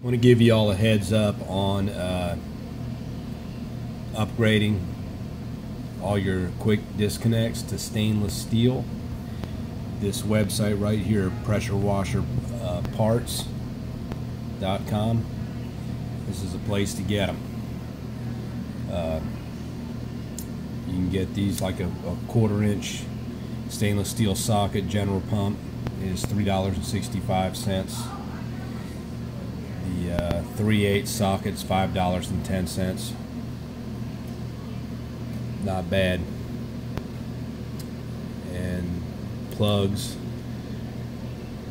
I want to give you all a heads up on upgrading all your quick disconnects to stainless steel. This website right here, pressurewasherparts.com. This is a place to get them. You can get these like a 1/4-inch stainless steel socket general pump is $3.65. The 3/8 socket's $5.10. Not bad. And plugs,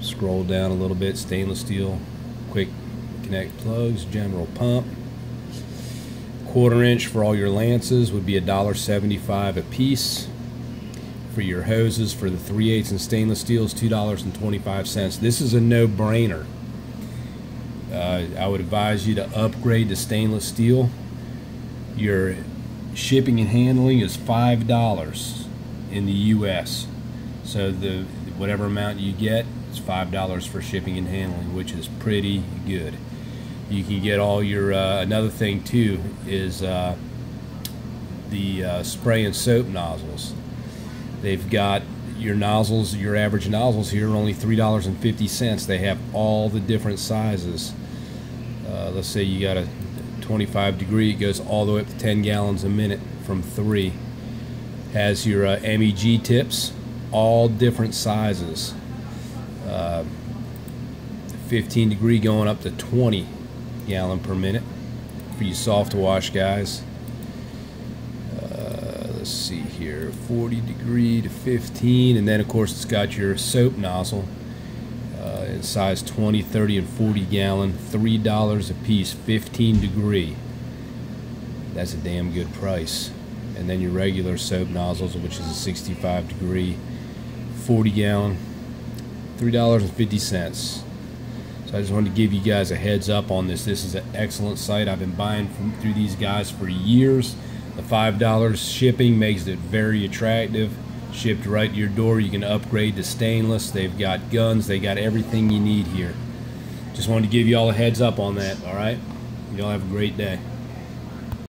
scroll down a little bit, stainless steel quick connect plugs, general pump. 1/4-inch for all your lances would be $1.75 a piece. For your hoses for the 3/8 and stainless steel is $2.25. This is a no-brainer. I would advise you to upgrade to stainless steel. Your shipping and handling is $5 in the US. So whatever amount you get is $5 for shipping and handling, which is pretty good. You can get all your another thing too is the spray and soap nozzles. They've got your nozzles, your average nozzles here are only $3.50. They have all the different sizes. Let's say you got a 25 degree, it goes all the way up to 10 gallons a minute from 3. Has your MEG tips, all different sizes. 15 degree going up to 20 gallon per minute for you soft wash guys. Let's see here, 40 degree to 15, and then of course it's got your soap nozzle in size 20, 30, and 40 gallon, $3 a piece, 15 degree. That's a damn good price. And then your regular soap nozzles, which is a 65 degree, 40 gallon, $3.50. So I just wanted to give you guys a heads up on this. This is an excellent site. I've been buying through these guys for years. The $5 shipping makes it very attractive. Shipped right to your door. You can upgrade to stainless. They've got guns. They got everything you need here. Just wanted to give you all a heads up on that. All right. You all have a great day.